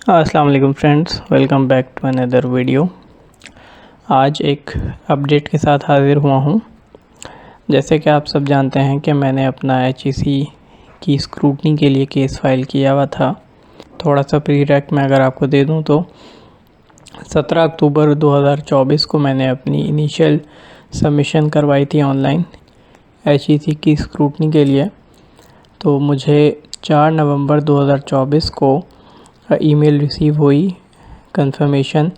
अस्सलाम वालेकुम friends, welcome back to another video. आज एक अपडेट के साथ हाज़िर हुआ हूँ। जैसे कि आप सब जानते हैं कि मैंने अपना HEC की स्क्रूटनी के लिए केस फाइल किया हुआ था। थोड़ा सा प्रीरेक मैं अगर आपको दे दूँ तो 17 अक्टूबर 2024 को मैंने अपनी इनिशियल सबमिशन करवाई थी ऑनलाइन HEC की स्क्रूटनी के लिए। तो मुझे 4 नवंबर 2024 को ईमेल रिसीव हुई कंफर्मेशन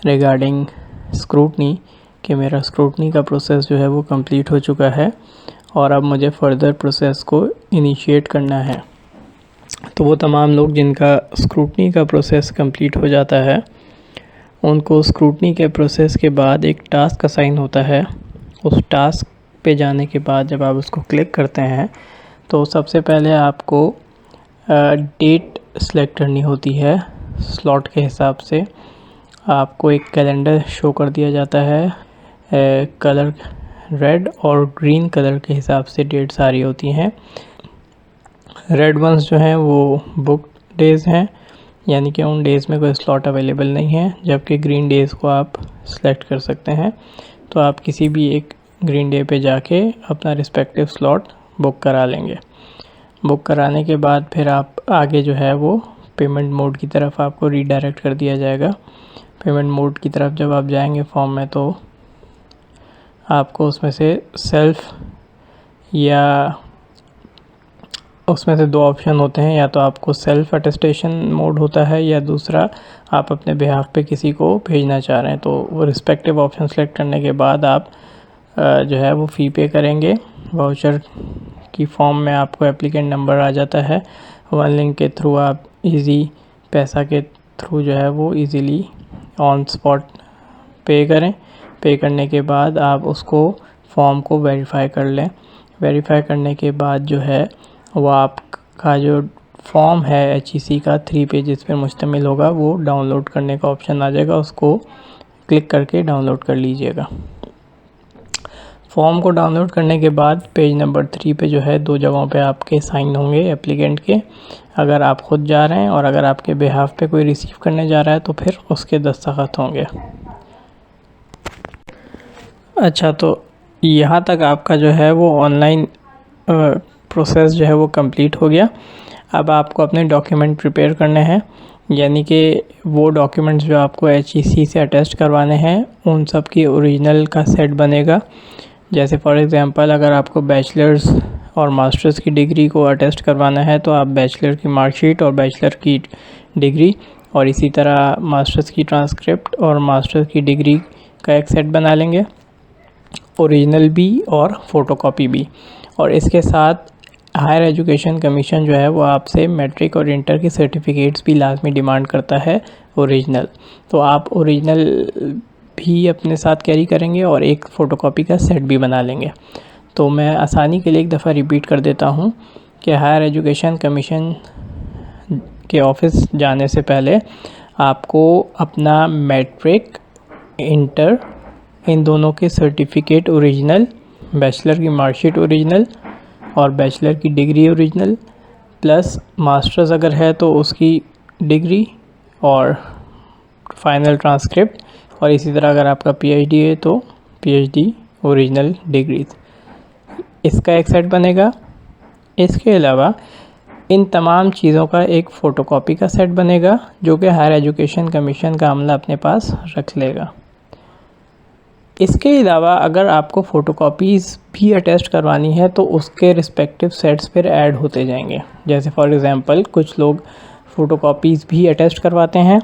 रिगार्डिंग स्क्रूटनी कि मेरा स्क्रूटनी का प्रोसेस जो है वो कंप्लीट हो चुका है और अब मुझे फ़र्दर प्रोसेस को इनिशिएट करना है। तो वो तमाम लोग जिनका स्क्रूटनी का प्रोसेस कंप्लीट हो जाता है उनको स्क्रूटनी के प्रोसेस के बाद एक टास्क असाइन होता है। उस टास्क पे जाने के बाद जब आप उसको क्लिक करते हैं तो सबसे पहले आपको डेट सेलेक्ट करनी होती है। स्लॉट के हिसाब से आपको एक कैलेंडर शो कर दिया जाता है। कलर रेड और ग्रीन कलर के हिसाब से डेट्स आ रही होती हैं। रेड वंस जो हैं वो बुक डेज़ हैं, यानी कि उन डेज़ में कोई स्लॉट अवेलेबल नहीं है, जबकि ग्रीन डेज़ को आप सेलेक्ट कर सकते हैं। तो आप किसी भी एक ग्रीन डे पे जाके अपना रिस्पेक्टिव स्लॉट बुक करा लेंगे। बुक कराने के बाद फिर आप आगे जो है वो पेमेंट मोड की तरफ आपको रीडायरेक्ट कर दिया जाएगा। पेमेंट मोड की तरफ जब आप जाएंगे फॉर्म में तो आपको उसमें से सेल्फ या उसमें से दो ऑप्शन होते हैं, या तो आपको सेल्फ अटेस्टेशन मोड होता है या दूसरा आप अपने बिहाफ पे किसी को भेजना चाह रहे हैं। तो वो रिस्पेक्टिव ऑप्शन सेलेक्ट करने के बाद आप जो है वो फ़ी पे करेंगे। वाउचर की फॉर्म में आपको एप्लीकेंट नंबर आ जाता है। वन लिंक के थ्रू आप इजी पैसा के थ्रू जो है वो इजीली ऑन स्पॉट पे करें। पे करने के बाद आप उसको फॉर्म को वेरीफाई कर लें। वेरीफाई करने के बाद जो है वो आपका जो फॉर्म है HEC का 3 पेजेस पर मुश्तमिल होगा, वो डाउनलोड करने का ऑप्शन आ जाएगा। उसको क्लिक करके डाउनलोड कर लीजिएगा। फॉर्म को डाउनलोड करने के बाद पेज नंबर 3 पे जो है दो जगहों पे आपके साइन होंगे एप्लीकेंट के। अगर आप ख़ुद जा रहे हैं और अगर आपके बिहाफ पे कोई रिसीव करने जा रहा है तो फिर उसके दस्तखत होंगे। अच्छा, तो यहाँ तक आपका जो है वो ऑनलाइन प्रोसेस जो है वो कंप्लीट हो गया। अब आपको अपने डॉक्यूमेंट प्रिपेयर करने हैं, यानी कि वो डॉक्यूमेंट्स जो आपको HEC से अटेस्ट करवाने हैं उन सब की ओरिजिनल का सेट बनेगा। जैसे फॉर एग्ज़ाम्पल अगर आपको बैचलर्स और मास्टर्स की डिग्री को अटेस्ट करवाना है तो आप बैचलर की मार्कशीट और बैचलर की डिग्री और इसी तरह मास्टर्स की ट्रांसक्रिप्ट और मास्टर्स की डिग्री का एक सेट बना लेंगे, ओरिजिनल भी और फ़ोटोकॉपी भी। और इसके साथ हायर एजुकेशन कमीशन जो है वो आपसे मैट्रिक और इंटर के सर्टिफिकेट्स भी लाजमी डिमांड करता है ओरिजिनल। तो आप ओरिजिनल भी अपने साथ कैरी करेंगे और एक फ़ोटोकॉपी का सेट भी बना लेंगे। तो मैं आसानी के लिए एक दफ़ा रिपीट कर देता हूँ कि हायर एजुकेशन कमीशन के ऑफ़िस जाने से पहले आपको अपना मैट्रिक, इंटर इन दोनों के सर्टिफिकेट ओरिजिनल, बैचलर की मार्कशीट ओरिजिनल और बैचलर की डिग्री ओरिजिनल, प्लस मास्टर्स अगर है तो उसकी डिग्री और फाइनल ट्रांसक्रिप्ट, और इसी तरह अगर आपका PhD है तो PhD ओरिजिनल डिग्रीज, इसका एक सेट बनेगा। इसके अलावा इन तमाम चीज़ों का एक फ़ोटोकॉपी का सेट बनेगा जो कि हायर एजुकेशन कमीशन का अमला अपने पास रख लेगा। इसके अलावा अगर आपको फ़ोटोकॉपीज़ भी अटेस्ट करवानी है तो उसके रिस्पेक्टिव सेट्स फिर ऐड होते जाएंगे। जैसे फॉर एग्ज़ाम्पल कुछ लोग फ़ोटोकॉपीज़ भी अटेस्ट करवाते हैं,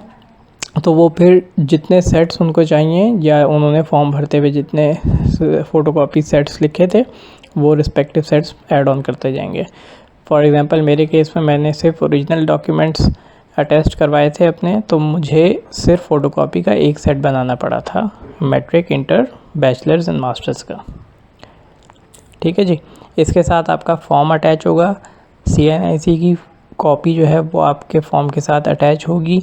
तो वो फिर जितने सेट्स उनको चाहिए या उन्होंने फॉर्म भरते हुए जितने फ़ोटोकॉपी सेट्स लिखे थे वो रिस्पेक्टिव सेट्स ऐड ऑन करते जाएंगे। फॉर एग्ज़ाम्पल मेरे केस में मैंने सिर्फ ओरिजिनल डॉक्यूमेंट्स अटेस्ट करवाए थे अपने, तो मुझे सिर्फ फ़ोटोकॉपी का एक सेट बनाना पड़ा था, matric, inter, bachelors and masters का। ठीक है जी। इसके साथ आपका फॉर्म अटैच होगा। CNIC की कॉपी जो है वो आपके फॉर्म के साथ अटैच होगी,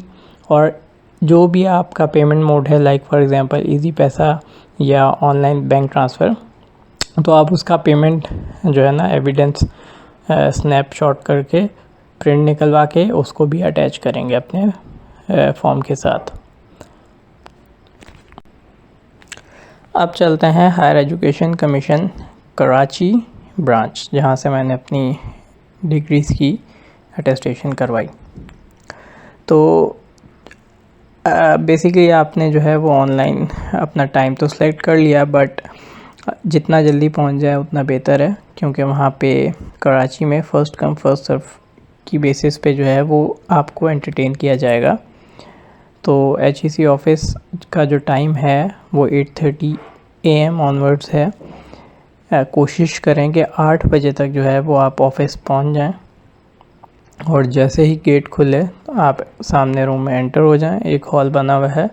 और जो भी आपका पेमेंट मोड है लाइक फॉर एग्ज़ाम्पल इजी पैसा या ऑनलाइन बैंक ट्रांसफ़र, तो आप उसका पेमेंट जो है ना एविडेंस स्नैपशॉट करके प्रिंट निकलवा के उसको भी अटैच करेंगे अपने फॉर्म के साथ। अब चलते हैं higher education commission Karachi branch, जहां से मैंने अपनी डिग्रीज़ की अटेस्टेशन करवाई। तो बेसिकली आपने जो है वो ऑनलाइन अपना टाइम तो सिलेक्ट कर लिया, बट जितना जल्दी पहुंच जाए उतना बेहतर है, क्योंकि वहाँ पे कराची में फ़र्स्ट कम फर्स्ट सर्व की बेसिस पे जो है वो आपको एंटरटेन किया जाएगा। तो HEC ऑफिस का जो टाइम है वो 8:30 AM ऑनवर्ड्स है। कोशिश करें कि 8 बजे तक जो है वो आप ऑफिस पहुंच जाएं, और जैसे ही गेट खुले आप सामने रूम में एंटर हो जाएं। एक हॉल बना हुआ है,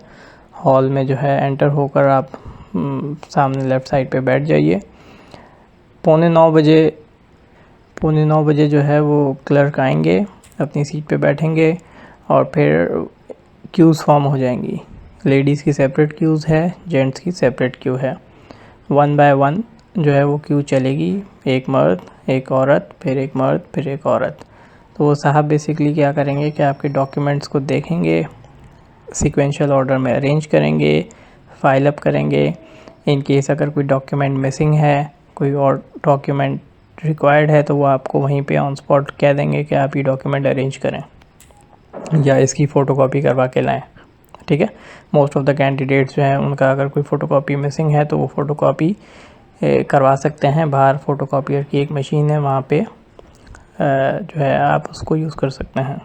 हॉल में जो है एंटर होकर आप सामने लेफ़्ट साइड पे बैठ जाइए। पौने 9 बजे जो है वो क्लर्क आएंगे, अपनी सीट पे बैठेंगे और फिर क्यूज़ फॉर्म हो जाएंगी। लेडीज़ की सेपरेट क्यूज़ है, जेंट्स की सेपरेट क्यू है। 1 बाय 1 जो है वो क्यू चलेगी, एक मर्द एक औरत, फिर एक मर्द फिर एक औरत। तो वो साहब बेसिकली क्या करेंगे कि आपके डॉक्यूमेंट्स को देखेंगे, सीक्वेंशियल ऑर्डर में अरेंज करेंगे, फाइल अप करेंगे। इन केस अगर कोई डॉक्यूमेंट मिसिंग है, कोई और डॉक्यूमेंट रिक्वायर्ड है, तो वो आपको वहीं पे ऑन स्पॉट कह देंगे कि आप ये डॉक्यूमेंट अरेंज करें या इसकी फ़ोटोकॉपी करवा के लाएं। ठीक है, मोस्ट ऑफ द कैंडिडेट्स जो हैं उनका अगर कोई फ़ोटोकॉपी मिसिंग है तो वो फ़ोटोकॉपी करवा सकते हैं। बाहर फ़ोटोकॉपियर की एक मशीन है, वहाँ पे जो है आप उसको यूज़ कर सकते हैं।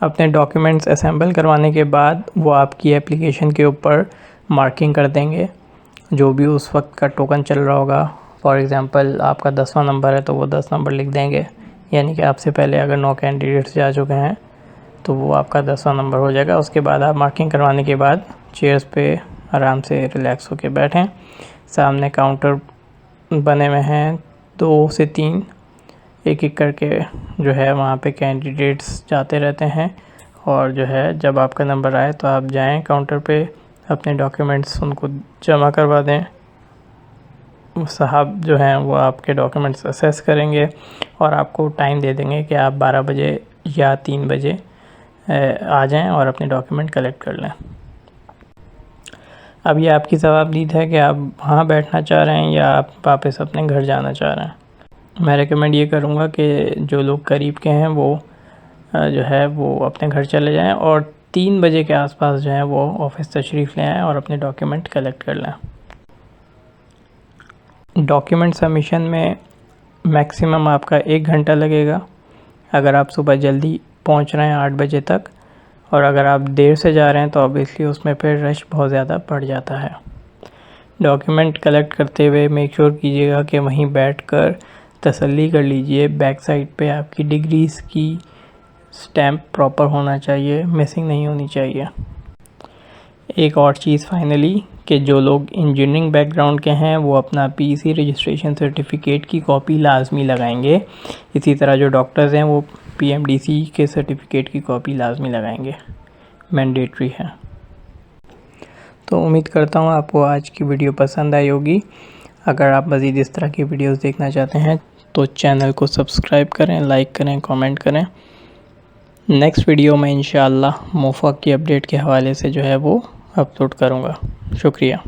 अपने डॉक्यूमेंट्स असेंबल करवाने के बाद वो आपकी एप्लीकेशन के ऊपर मार्किंग कर देंगे, जो भी उस वक्त का टोकन चल रहा होगा। फॉर एग्ज़ाम्पल आपका 10वां नंबर है तो वो 10 नंबर लिख देंगे, यानी कि आपसे पहले अगर 9 कैंडिडेट्स जा चुके हैं तो वो आपका 10वां नंबर हो जाएगा। उसके बाद आप मार्किंग करवाने के बाद चेयर्स पे आराम से रिलैक्स होकर बैठें। सामने काउंटर बने हुए हैं 2 से 3, एक एक करके जो है वहाँ पे कैंडिडेट्स जाते रहते हैं, और जो है जब आपका नंबर आए तो आप जाएं काउंटर पे, अपने डॉक्यूमेंट्स उनको जमा करवा दें। वो साहब जो हैं वो आपके डॉक्यूमेंट्स असेस करेंगे और आपको टाइम दे देंगे कि आप 12 बजे या 3 बजे आ जाएं और अपने डॉक्यूमेंट कलेक्ट कर लें। अब ये आपकी जवाबदीद है कि आप वहाँ बैठना चाह रहे हैं या आप वापस अपने घर जाना चाह रहे हैं। मैं रेकमेंड ये करूँगा कि जो लोग करीब के हैं वो जो है वो अपने घर चले जाएं और 3 बजे के आसपास जो है वो ऑफिस तशरीफ़ ले आएँ और अपने डॉक्यूमेंट कलेक्ट कर लें। डॉक्यूमेंट सबमिशन में मैक्सिमम आपका 1 घंटा लगेगा अगर आप सुबह जल्दी पहुंच रहे हैं 8 बजे तक, और अगर आप देर से जा रहे हैं तो ऑब्वियसली उसमें फिर रश बहुत ज़्यादा बढ़ जाता है। डॉक्यूमेंट कलेक्ट करते हुए मेक श्योर कीजिएगा कि वहीं बैठकर तसल्ली कर लीजिए बैक साइड पे आपकी डिग्रीज़ की स्टैम्प प्रॉपर होना चाहिए, मिसिंग नहीं होनी चाहिए। एक और चीज़ फाइनली कि जो लोग इंजीनियरिंग बैकग्राउंड के हैं वो अपना PEC रजिस्ट्रेशन सर्टिफिकेट की कॉपी लाजमी लगाएंगे। इसी तरह जो डॉक्टर्स हैं वो PMDC के सर्टिफिकेट की कॉपी लाजमी लगाएंगे, मैंडेटरी है। तो उम्मीद करता हूँ आपको आज की वीडियो पसंद आई होगी। अगर आप मज़ीद इस तरह की वीडियोस देखना चाहते हैं तो चैनल को सब्सक्राइब करें, लाइक करें, कमेंट करें। नेक्स्ट वीडियो में इंशाअल्लाह मोफा की अपडेट के हवाले से जो है वो अपलोड करूँगा। शुक्रिया।